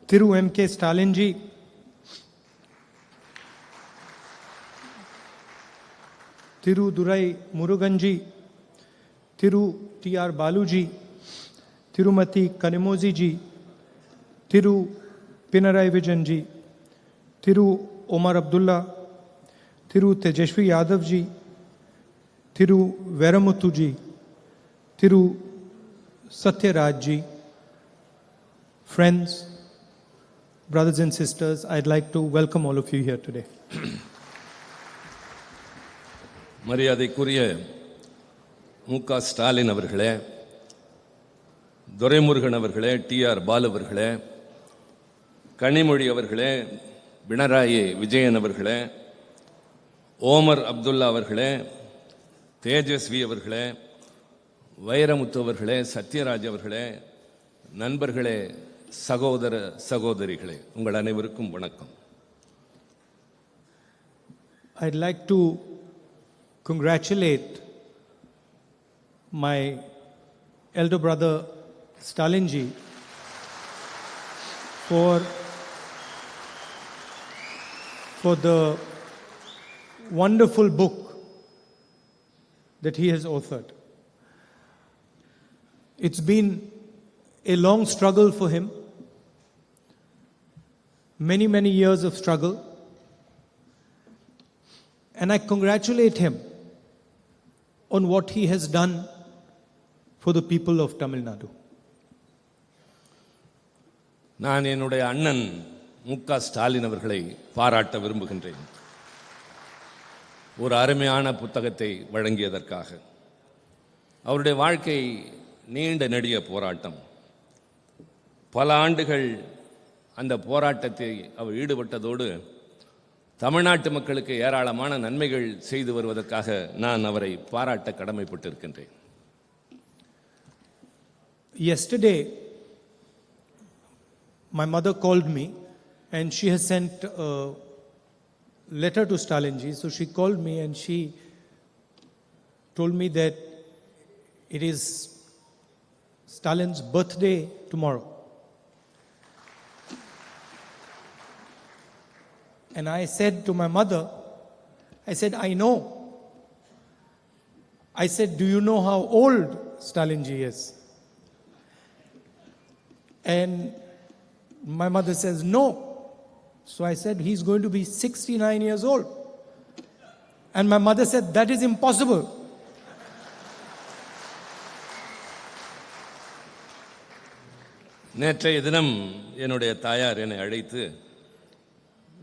Thiru MKStalin ji, Thiru Durai Murugan ji, Thiru TR Balu ji, Tirumati Kanimozi ji, Thiru Pinarayi Vijayan ji, Thiru Omar Abdullah, Thiru Tejashwi Yadav ji, Thiru Veramuthu ji, Thiru Satyaraj ji. Friends, brothers and sisters, I'd like to welcome all of you here today. மரியாதைக்குரிய MKStalin அவர்களே, துரைமுருகன் அவர்களே, TR Balu அவர்களே, கனிமொழி அவர்களே, பினராயி விஜயன் அவர்களே, ஓமர் அப்துல்லா அவர்களே, தேஜஸ்வி அவர்களே, வைரமுத்து அவர்களே, சத்யராஜ் அவர்களே, நண்பர்களே, சகோதர சகோதரிகளே, உங்கள் அனைவருக்கும் வணக்கம். I'd like to congratulate my elder brother Stalin ji for the wonderful book that he has authored. It's been a long struggle for him, many years of struggle, and I congratulate him on what he has done for the people of Tamil Nadu. நான் என்னுடைய அண்ணன் MKStalin அவர்களை பாராட்ட விரும்புகின்றேன். ஒரு அருமையான புத்தகத்தை வழங்கியதற்காக. அவருடைய வாழ்க்கை நீண்ட நெடிய போராட்டம். பல ஆண்டுகள் அந்த போராட்டத்தை அவர் ஈடுபட்டதோடு தமிழ்நாட்டு மக்களுக்கு ஏராளமான நன்மைகள் செய்து வருவதற்காக நான் அவரை பாராட்ட கடமைப்பட்டிருக்கின்றேன். Yesterday, my mother called me and she has sent a letter to Stalin ji. So she called me and she told me that it is Stalin's birthday tomorrow. And I said to my mother, I said, I know. I said, do you know how old Stalin ji is? And my mother says, no. So I said, he's going to be 69 years old. And my mother said, that is impossible. நேற்றைய தினம் என்னுடைய தாயார் என்னை அழைத்து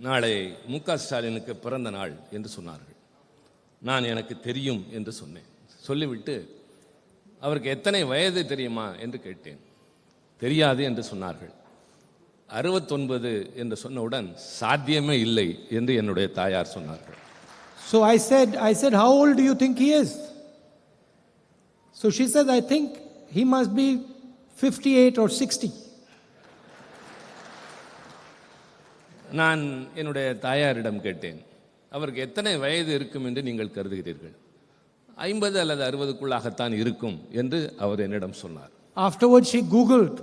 நாளை MKStalinக்கு பிறந்த நாள் என்று சொன்னார்கள். நான் எனக்கு தெரியும் என்று சொன்னேன். சொல்லிவிட்டு அவருக்கு எத்தனை வயது தெரியுமா என்று கேட்டேன். தெரியாது என்று சொன்னார்கள். 69 என்று சொன்னவுடன் சாத்தியமே இல்லை என்று என்னுடைய தாயார் சொன்னார்கள். So I said, how old do you think he is? So she said, I think he must be 58 or 60. நான் என்னுடைய தாயாரிடம் கேட்டேன், அவருக்கு எத்தனை வயது இருக்கும் என்று நீங்கள் கருதுகிறீர்கள்? 50 அல்லது 60க்குள்ளாகத்தான் இருக்கும் என்று அவர் என்னிடம் சொன்னார். Afterwards she Googled.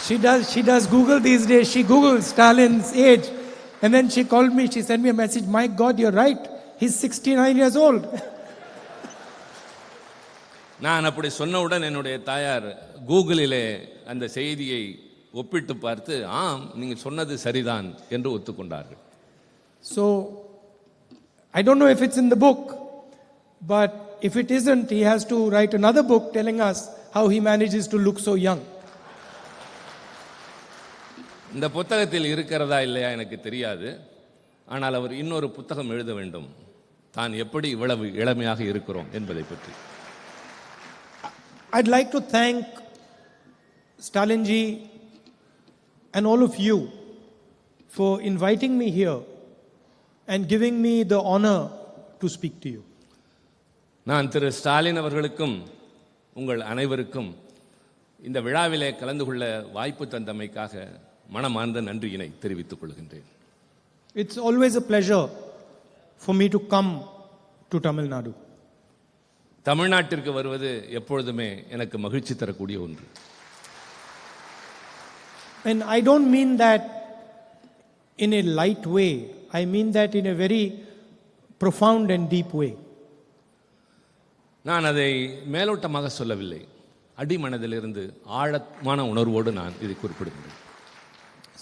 She does Google these days. She Googled Stalin's age. And then she called me. She sent me a message. My God, you're right. He's 69 years old. நான் அப்படி சொன்னவுடன் என்னுடைய தாயார் கூகுளிலே அந்த செய்தியை ஒப்பிட்டு பார்த்து ஆம் நீங்க சொன்னது சரிதான் என்று ஒத்துக்கொண்டார்கள். So I don't know if it's in the book, but if it isn't, he has to write another book telling us how he manages to look so young. இந்த புத்தகத்தில் இருக்கிறதா இல்லையா எனக்கு தெரியாது. ஆனால் அவர் இன்னொரு புத்தகம் எழுத வேண்டும், தான் எப்படி இவ்வளவு இளமையாக இருக்கிறோம் என்பதை பற்றி. I'd like to thank Stalin ji and all of you for inviting me here and giving me the honor to speak to you. நான் திரு ஸ்டாலின் அவர்களுக்கும் உங்கள் அனைவருக்கும் இந்த விழாவிலே கலந்து கொள்ள வாய்ப்பு தந்தமைக்காக மனமார்ந்த நன்றியினை தெரிவித்துக் கொள்கின்றேன். It's always a pleasure for me to come to Tamil Nadu. தமிழ்நாட்டிற்கு வருவது எப்பொழுதுமே எனக்கு மகிழ்ச்சி தரக்கூடிய ஒன்று. And I don't mean that in a light way. I mean that in a very profound and deep way. நான் அதை மேலோட்டமாக சொல்லவில்லை. அடிமனதிலிருந்து ஆழமான உணர்வோடு நான் இதை குறிப்பிடுகிறேன்.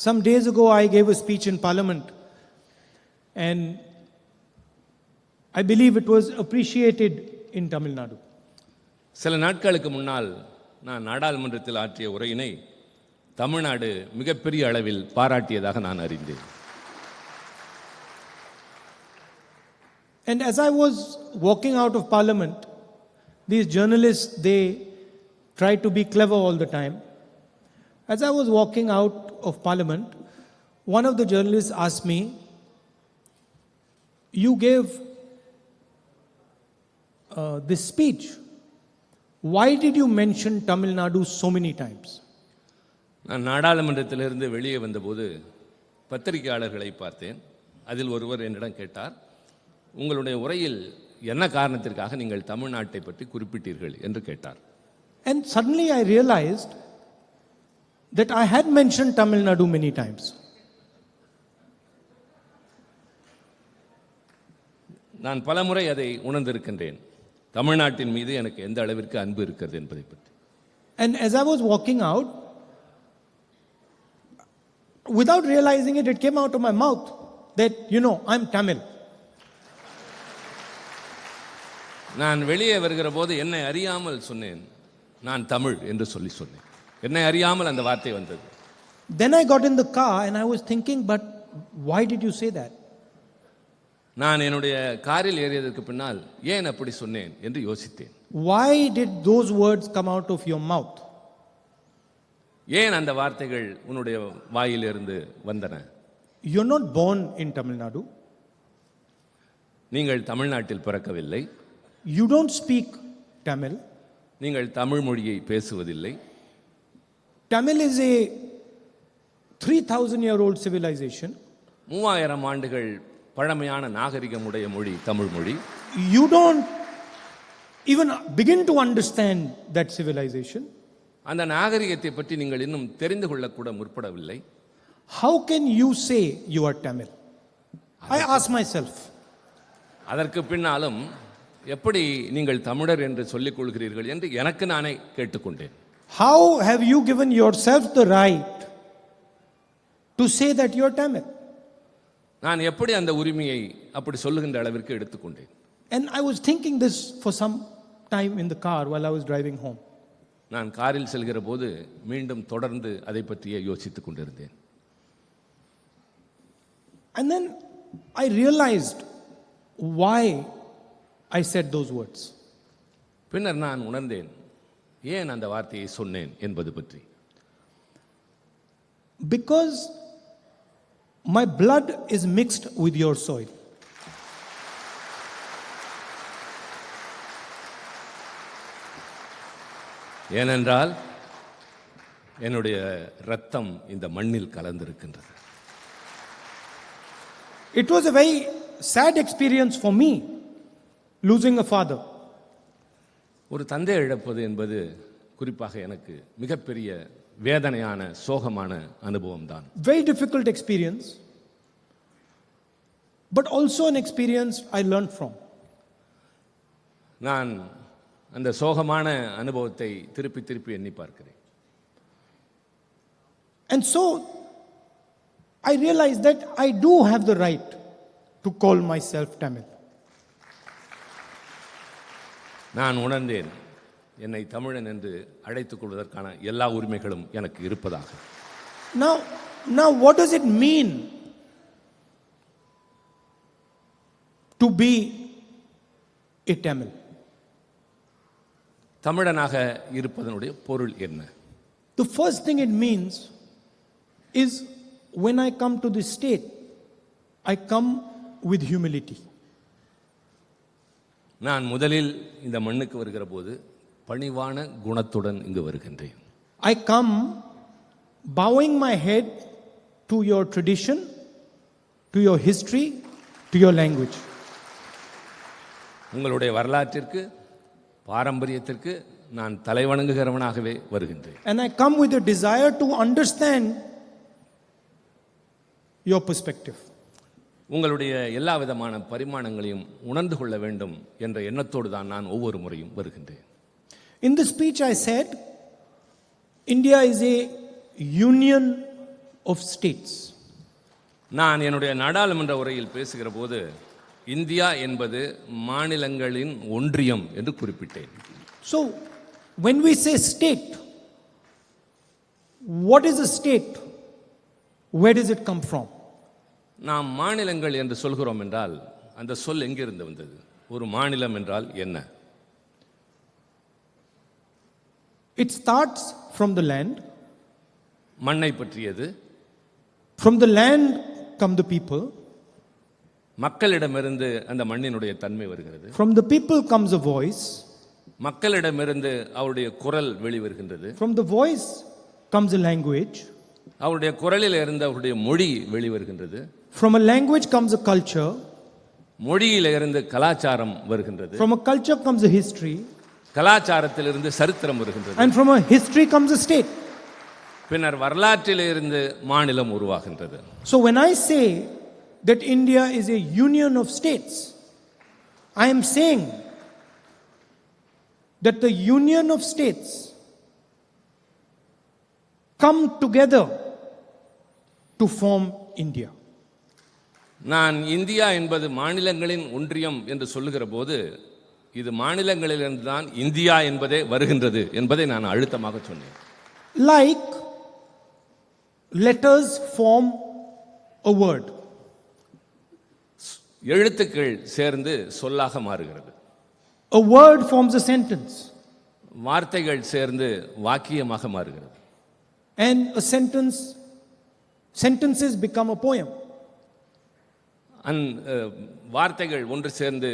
Some days ago I gave a speech in Parliament and I believe it was appreciated in Tamil Nadu. சில நாட்களுக்கு முன்னால் நான் நாடாளுமன்றத்தில் ஆற்றிய உரையினை தமிழ்நாடு மிகப்பெரிய அளவில் பாராட்டியதாக நான் அறிந்தேன். And as I was walking out of Parliament, these journalists, they try to be clever all the time. As I was walking out of Parliament, one of the journalists asked me, "You gave this speech. Why did you mention Tamil Nadu so many times?" நான் நாடாளுமன்றத்திலிருந்து வெளியே வந்தபோது பத்திரிகையாளர்களை பார்த்தேன். அதில் ஒருவர் என்னிடம் கேட்டார், உங்களுடைய உரையில் என்ன காரணத்திற்காக நீங்கள் தமிழ்நாட்டை பற்றி குறிப்பிட்டீர்கள் என்று கேட்டார். And suddenly I realized that I had mentioned Tamil Nadu many times. நான் பலமுறை அதை உணர்ந்திருக்கின்றேன், தமிழ்நாட்டின் மீது எனக்கு எந்த அளவிற்கு அன்பு இருக்கிறது என்பதை பற்றி. And as I was walking out, without realizing it, it came out of my mouth that, I'm Tamil. நான் வெளியே வருகிற போது என்னை அறியாமல் சொன்னேன், நான் தமிழ் என்று சொன்னேன். என்னை அறியாமல் அந்த வார்த்தை வந்தது. Then I got in the car and I was thinking, but why did you say that? நான் என்னுடைய காரில் ஏறியதற்கு பின்னால் ஏன் அப்படி சொன்னேன் என்று யோசித்தேன். Why did those words come out of your mouth? ஏன் அந்த வார்த்தைகள் உன்னுடைய வாயிலிருந்து வந்தன? You're not born in Tamil Nadu. நீங்கள் தமிழ்நாட்டில் பிறக்கவில்லை. You don't speak Tamil. நீங்கள் தமிழ் மொழியை பேசுவதில்லை. Tamil is a 3,000-year-old civilization. 3000 ஆண்டுகள் பழமையான நாகரிகமுடைய மொழி தமிழ் மொழி. You don't even begin to understand that civilization. அந்த நாகரிகத்தை பற்றி நீங்கள் இன்னும் தெரிந்து கொள்ளக்கூட முற்படவில்லை. How can you say you are Tamil? I ask myself. அதற்கு பின்னாலும் எப்படி நீங்கள் தமிழர் என்று சொல்லிக் கொள்கிறீர்கள் என்று எனக்கு நானே கேட்டுக்கொண்டேன். How have you given yourself the right to say that you are Tamil? நான் எப்படி அந்த உரிமையை அப்படி சொல்லுகின்ற அளவிற்கு எடுத்துக்கொண்டேன். And I was thinking this for some time in the car while I was driving home. நான் காரில் செல்கிற போது மீண்டும் தொடர்ந்து அதை பற்றியே யோசித்துக் கொண்டிருந்தேன். And then I realized why I said those words. பின்னர் நான் உணர்ந்தேன் ஏன் அந்த வார்த்தையை சொன்னேன் என்பது பற்றி. Because my blood is mixed with your soil. ஏனென்றால் என்னுடைய இரத்தம் இந்த மண்ணில் கலந்திருக்கின்றது. It was a very sad experience for me losing a father. ஒரு தந்தை இழப்பது என்பது குறிப்பாக எனக்கு மிகப்பெரிய வேதனையான சோகமான அனுபவம் தான். Very difficult experience, but also an experience I learned from. நான் அந்த சோகமான அனுபவத்தை திருப்பி திருப்பி எண்ணி பார்க்கிறேன். And so I realized that I do have the right to call myself Tamil. நான் உணர்ந்தேன் என்னை தமிழன் என்று அழைத்துக் கொள்வதற்கான எல்லா உரிமைகளும் எனக்கு இருப்பதாக. Now what does it mean to be a Tamil? தமிழனாக இருப்பதனுடைய பொருள் என்ன? The first thing it means is when I come to this state, I come with humility. நான் முதலில் இந்த மண்ணுக்கு வருகிற போது பணிவான குணத்துடன் இங்கு வருகின்றேன். I come bowing my head to your tradition, to your history, to your language. உங்களுடைய வரலாற்றிற்கு பாரம்பரியத்திற்கு நான் தலைவணங்குகிறவனாகவே வருகின்றேன். And I come with a desire to understand your perspective. உங்களுடைய எல்லா விதமான பரிமாணங்களையும் உணர்ந்து கொள்ள வேண்டும் என்ற எண்ணத்தோடு தான் நான் ஒவ்வொரு முறையும் வருகின்றேன். In the speech I said, India is a union of states. நான் என்னுடைய நாடாளுமன்ற உரையில் பேசுகிற போது இந்தியா என்பது மாநிலங்களின் ஒன்றியம் என்று குறிப்பிட்டேன். So, when we say state, what is a state? Where does it come from? நாம் மாநிலங்கள் என்று சொல்கிறோம் என்றால் அந்த சொல் எங்கிருந்து வந்தது? ஒரு மாநிலம் என்றால் என்ன? It starts from the land. மண்ணை பற்றியது. From the land come the people. மக்களிடமிருந்து அந்த மண்ணினுடைய தன்மை வருகிறது. From the people comes a voice. மக்களிடமிருந்து அவருடைய குரல் வெளிவருகின்றது. From the voice comes a language. அவருடைய குரலில் இருந்து அவருடைய மொழி வெளிவருகின்றது. From a language comes a culture. மொழியில இருந்து கலாச்சாரம் வருகின்றது. From a culture comes a history. கலாச்சாரத்திலிருந்து சரித்திரம் வருகின்றது. And from a history comes a state. பின்னர் வரலாற்றிலிருந்து மாநிலம் உருவாகின்றது. So when I say that India is a union of states, I am saying that the union of states come together to form India. நான் India என்பது மாநிலங்களின் ஒன்றியம் என்று சொல்லுகிற போது இது மாநிலங்களிலிருந்து தான் இந்தியா என்பதே வருகின்றது என்பதை நான் அழுத்தமாக சொன்னேன். Like letters form a word. எழுத்துக்கள் சேர்ந்து சொல்லாக மாறுகிறது. A word forms a sentence. வார்த்தைகள் சேர்ந்து வாக்கியமாக மாறுகிறது. And a sentences become a poem. வார்த்தைகள் ஒன்று சேர்ந்து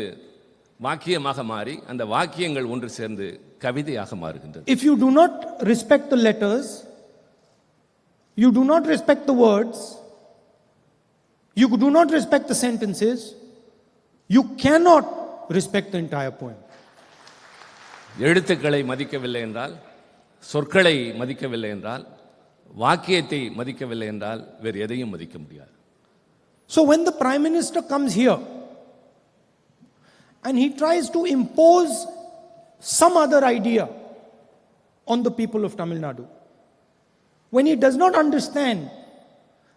வாக்கியமாக மாறி அந்த வாக்கியங்கள் ஒன்று சேர்ந்து கவிதையாக மாறுகின்றது. If you do not respect the letters, you do not respect the words, you do not respect the sentences, you cannot respect the entire poem. எழுத்துக்களை மதிக்கவில்லை என்றால், சொற்களை மதிக்கவில்லை என்றால், வாக்கியத்தை மதிக்கவில்லை என்றால் வேறு எதையும் மதிக்க முடியாது. So when the Prime Minister comes here and he tries to impose some other idea on the people of Tamil Nadu, when he does not understand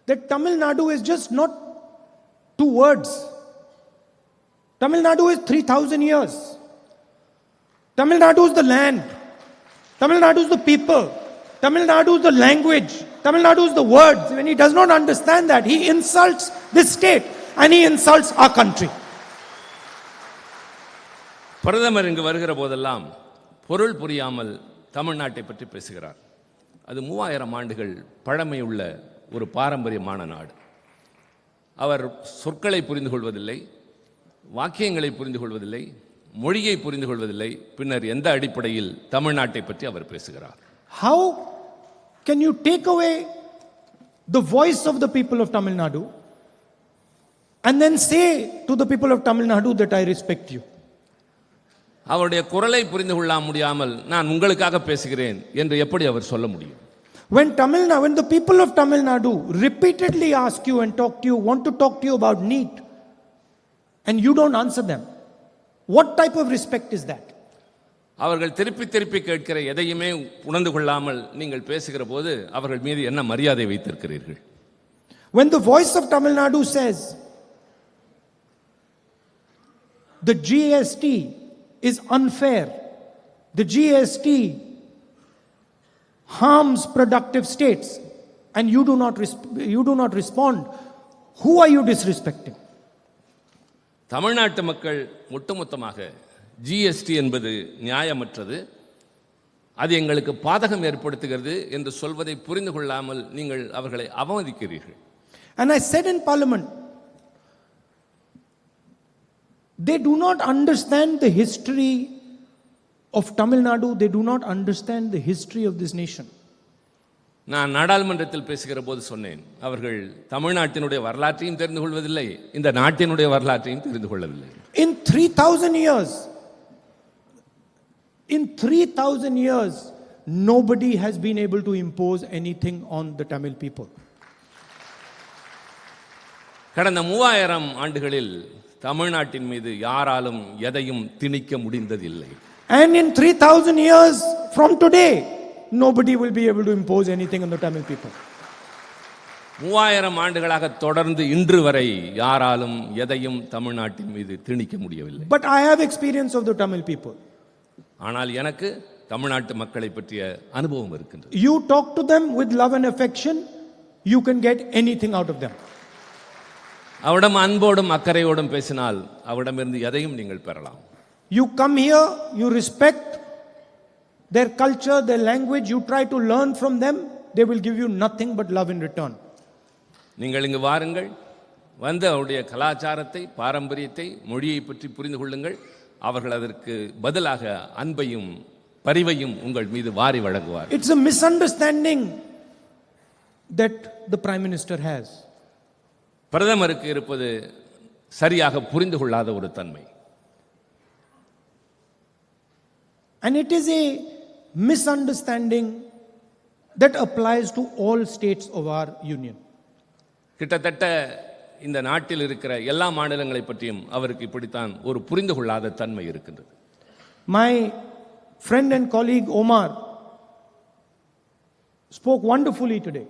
that Tamil Nadu is just not two words. Tamil Nadu is 3,000 years. Tamil Nadu is the land. Tamil Nadu is the people. Tamil Nadu is the language. Tamil Nadu is the words. When he does not understand that, he insults this state and he insults our country. பிரதமர் இங்கு வருகிற போதெல்லாம் பொருள் புரியாமல் தமிழ்நாட்டை பற்றி பேசுகிறார். அது 3000 ஆண்டுகள் பழமையுள்ள ஒரு பாரம்பரியமான நாடு. அவர் சொற்களை புரிந்து கொள்வதில்லை, வாக்கியங்களை புரிந்து கொள்வதில்லை, மொழியை புரிந்து கொள்வதில்லை. பின்னர் எந்த அடிப்படையில் தமிழ்நாட்டை பற்றி அவர் பேசுகிறார்? How can you take away the voice of the people of Tamil Nadu and then say to the people of Tamil Nadu that I respect you? அவருடைய குரலை புரிந்து கொள்ள முடியாமல் நான் உங்களுக்காக பேசுகிறேன் என்று எப்படி அவர் சொல்ல முடியும்? When the people of Tamil Nadu repeatedly ask you and talk to you, want to talk to you about NEET, and you don't answer them, what type of respect is that? அவர்கள் திருப்பி திருப்பி கேட்கிற எதையுமே உணர்ந்து கொள்ளாமல் நீங்கள் பேசுகிற போது அவர்கள் மீது என்ன மரியாதை வைத்திருக்கிறீர்கள்? When the voice of Tamil Nadu says the GST is unfair, the GST harms productive states, and you do not respond, who are you disrespecting? தமிழ்நாட்டு மக்கள் ஒட்டுமொத்தமாக ஜிஎஸ்டி என்பது நியாயமற்றது, அது எங்களுக்கு பாதகம் ஏற்படுத்துகிறது என்று சொல்வதை புரிந்து கொள்ளாமல் நீங்கள் அவர்களை அவமதிக்கிறீர்கள். And I said in Parliament, they do not understand the history of Tamil Nadu, they do not understand the history of this nation. நான் நாடாளுமன்றத்தில் பேசுகிற போது சொன்னேன், அவர்கள் தமிழ்நாட்டினுடைய வரலாற்றையும் தெரிந்து கொள்வதில்லை, இந்த நாட்டினுடைய வரலாற்றையும் தெரிந்து கொள்ளவில்லை. In 3,000 years, nobody has been able to impose anything on the Tamil people. கடந்த 3000 ஆண்டுகளில் தமிழ்நாட்டின் மீது யாராலும் எதையும் திணிக்க முடிந்ததில்லை. And in 3000 years from today, nobody will be able to impose anything on the Tamil people. 3000 ஆண்டுகளாக தொடர்ந்து இன்று வரை யாராலும் எதையும் தமிழ்நாட்டின் மீது திணிக்க முடியவில்லை. But I have experience of the Tamil people. ஆனால் எனக்கு தமிழ்நாட்டு மக்களை பற்றிய அனுபவம் இருக்கின்றது. You talk to them with love and affection, you can get anything out of them. அவரிடம் அன்போடும் அக்கறையோடும் பேசினால் அவரிடமிருந்து எதையும் நீங்கள் பெறலாம். You come here, you respect their culture, their language, you try to learn from them, they will give you nothing but love in return. நீங்கள் இங்கு வாருங்கள், வந்து அவருடைய கலாச்சாரத்தை, பாரம்பரியத்தை, மொழியை பற்றி புரிந்து கொள்ளுங்கள். அவர்கள் அதற்கு பதிலாக அன்பையும் பரிவையும் உங்கள் மீது வாரி வழங்குவார். It's a misunderstanding that the Prime Minister has. பிரதமருக்கு இருப்பது சரியாக புரிந்து கொள்ளாத ஒரு தன்மை. And it is a misunderstanding that applies to all states of our union. கிட்டத்தட்ட இந்த நாட்டில் இருக்கிற எல்லா மாநிலங்களை பற்றியும் அவருக்கு இப்படித்தான் ஒரு புரிந்து கொள்ளாத தன்மை இருக்கின்றது. My friend and colleague Omar spoke wonderfully today.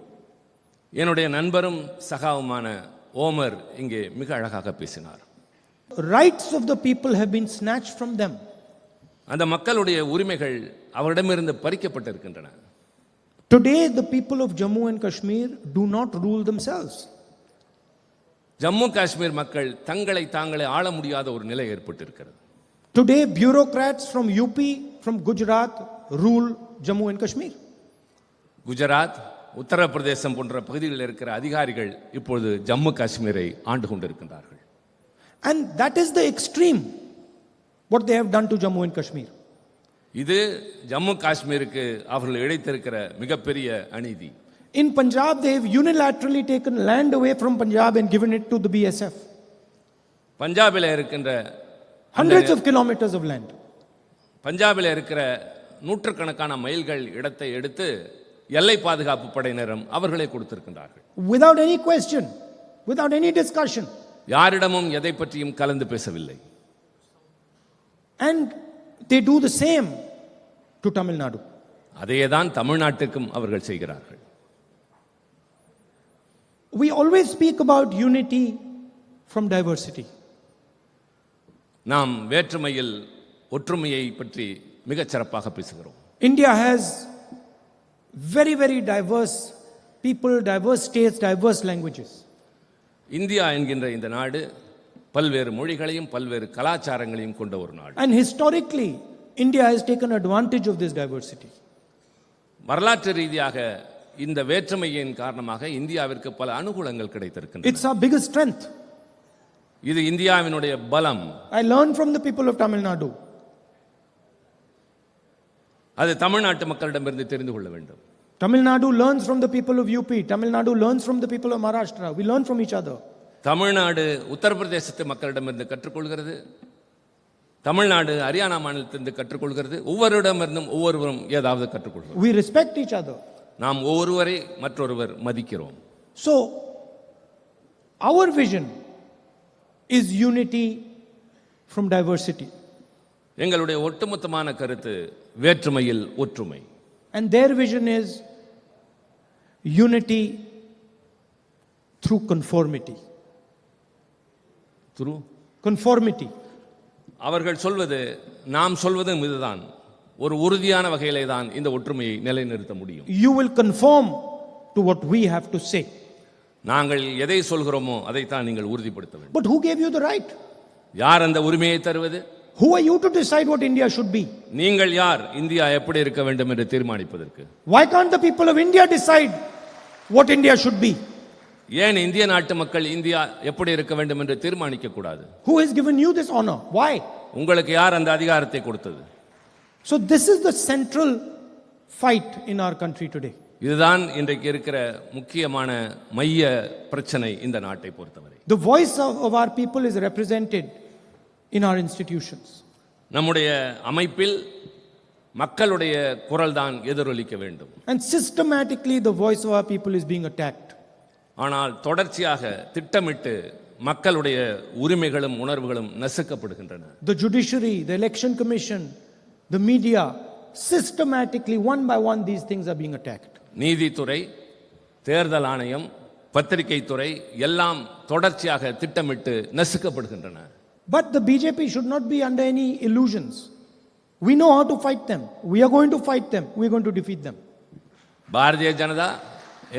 என்னுடைய நண்பரும் சகாவுமான ஓமர் இங்கே மிக அழகாக பேசினார். Rights of the people have been snatched from them. அந்த மக்களுடைய உரிமைகள் அவரிடமிருந்து பறிக்கப்பட்டிருக்கின்றன. Today the people of Jammu and Kashmir do not rule themselves. Jammu Kashmir மக்கள் தங்களை தாங்களே ஆள முடியாத ஒரு நிலை ஏற்பட்டிருக்கிறது. Today bureaucrats from UP, from Gujarat rule Jammu and Kashmir. Gujarat, Uttar Pradesh போன்ற பகுதிகளில் இருக்கிற அதிகாரிகள் இப்பொழுது ஜம்மு காஷ்மீரை ஆண்டு கொண்டிருக்கின்றார்கள். And that is the extreme what they have done to Jammu and Kashmir. இது ஜம்மு காஷ்மீருக்கு அவர்கள் இழைத்திருக்கிற மிகப்பெரிய அநீதி. In Punjab they have unilaterally taken land away from Punjab and given it to the BSF. பஞ்சாபில் இருக்கின்ற Hundreds of kilometers of land. பஞ்சாபில் இருக்கிற நூற்றுக்கணக்கான மைல்கள் இடத்தை எடுத்து எல்லை பாதுகாப்பு படையினரும் அவர்களே கொடுத்திருக்கின்றார்கள். Without any question, without any discussion. யாரிடமும் எதை பற்றியும் கலந்து பேசவில்லை. And they do the same to Tamil Nadu. அதேதான் தமிழ்நாட்டுக்கும் அவர்கள் செய்கிறார்கள். We always speak about unity from diversity. நாம் வேற்றுமையில் ஒற்றுமையை பற்றி மிகச் சிறப்பாக பேசுகிறோம். India has very, very diverse people, diverse states, diverse languages. India என்கின்ற இந்த நாடு பல்வேறு மொழிகளையும் பல்வேறு கலாச்சாரங்களையும் கொண்ட ஒரு நாடு. And historically, India has taken advantage of this diversity. வரலாற்று ரீதியாக இந்த வேற்றுமையின் காரணமாக இந்தியாவிற்கு பல அனுகூலங்கள் கிடைத்திருக்கின்றன. It's our biggest strength. இது இந்தியாவினுடைய பலம். I learned from the people of Tamil Nadu. அது தமிழ்நாட்டு மக்களிடமிருந்து தெரிந்து கொள்ள வேண்டும். Tamil Nadu learns from the people of UP. Tamil Nadu learns from the people of Maharashtra. We learn from each other. Tamil Nadu உத்தரப்பிரதேசத்து மக்களிடமிருந்து கற்றுக்கொள்கிறது. தமிழ்நாடு ஹரியானா மாநிலத்திலிருந்து கற்றுக்கொள்கிறது. ஒவ்வொருடமிருந்தும் ஒவ்வொருவரும் ஏதாவது கற்றுக்கொள்கிறோம். We respect each other. நாம் ஒவ்வொருவரை மற்றொருவர் மதிக்கிறோம். So our vision is unity from diversity. எங்களுடைய ஒட்டுமொத்தமான கருத்து வேற்றுமையில் ஒற்றுமை. And their vision is unity through conformity. Through conformity. அவர்கள் சொல்வது நாம் சொல்வதும் இதுதான். ஒரு உறுதியான வகையிலே தான் இந்த ஒற்றுமையை நிலைநிறுத்த முடியும். You will conform to what we have to say. நாங்கள் எதை சொல்கிறோமோ அதை தான் நீங்கள் உறுதிப்படுத்த வேண்டும். But who gave you the right? யார் அந்த உரிமையை தருவது? Who are you to decide what India should be? நீங்கள் யார் இந்தியா எப்படி இருக்க வேண்டும் என்று தீர்மானிப்பதற்கு? Why can't the people of India decide what India should be? ஏன் இந்திய நாட்டு மக்கள் இந்தியா எப்படி இருக்க வேண்டும் என்று தீர்மானிக்க கூடாது? Who has given you this honor? Why? உங்களுக்கு யார் அந்த அதிகாரத்தை கொடுத்தது? So this is the central fight in our country today. இதுதான் இன்றைக்கு இருக்கிற முக்கியமான மைய பிரச்சனை இந்த நாட்டை பொறுத்தவரை. The voice of our people is represented in our institutions. நம்முடைய அமைப்பில் மக்களுடைய குரல் தான் எதிரொலிக்க வேண்டும். And systematically the voice of our people is being attacked. ஆனால் தொடர்ச்சியாக திட்டமிட்டு மக்களுடைய உரிமைகளும் உணர்வுகளும் நசுக்கப்படுகின்றன. The judiciary, the election commission, the media, systematically one by one these things are being attacked. நீதித்துறை, தேர்தல் ஆணையம், பத்திரிகை துறை எல்லாம் தொடர்ச்சியாக திட்டமிட்டு நசுக்கப்படுகின்றன. But the BJP should not be under any illusions. We know how to fight them. We are going to fight them. We are going to defeat them. Bharatiya Janata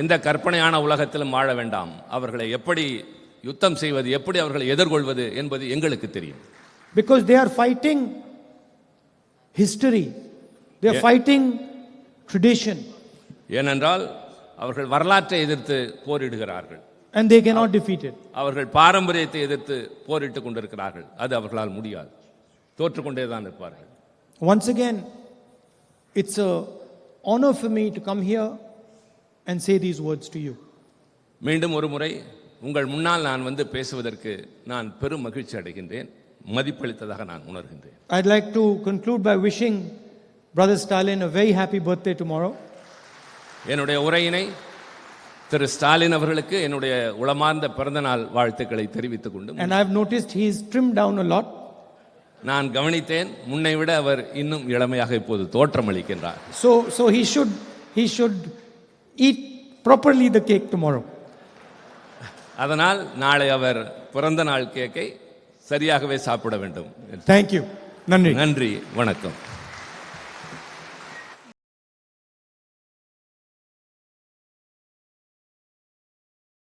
எந்த கற்பனையான உலகத்திலும் வாழ வேண்டாம். அவர்களை எப்படி யுத்தம் செய்வது, எப்படி அவர்களை எதிர்கொள்வது என்பது எங்களுக்கு தெரியும். Because they are fighting history. They are fighting tradition. ஏனென்றால் அவர்கள் வரலாற்றை எதிர்த்து போரிடுகிறார்கள். And they cannot defeat it. அவர்கள் பாரம்பரியத்தை எதிர்த்து போரிட்டுக் கொண்டிருக்கிறார்கள். அது அவர்களால் முடியாது. தோற்றுக்கொண்டே தான் இருப்பார்கள். Once again, it's a honor for me to come here and say these words to you. மீண்டும் ஒரு முறை உங்கள் முன்னால் நான் வந்து பேசுவதற்கு நான் பெரும் மகிழ்ச்சி அடைகின்றேன். மதிப்பளித்ததாக நான் உணர்கின்றேன். I'd like to conclude by wishing Brother Stalin a very happy birthday tomorrow. என்னுடைய உரையினை திரு ஸ்டாலின் அவர்களுக்கு என்னுடைய உளமார்ந்த பிறந்தநாள் வாழ்த்துக்களை தெரிவித்துக் கொண்டு, And I've noticed he's trimmed down a lot. நான் கவனித்தேன், முன்னை விட அவர் இன்னும் இளமையாக இப்போது தோற்றமளிக்கின்றார். So he should eat properly the cake tomorrow. அதனால் நாளை அவர் பிறந்த நாள் கேக்கை சரியாகவே சாப்பிட வேண்டும். Thank you. Nandri. நன்றி, வணக்கம்.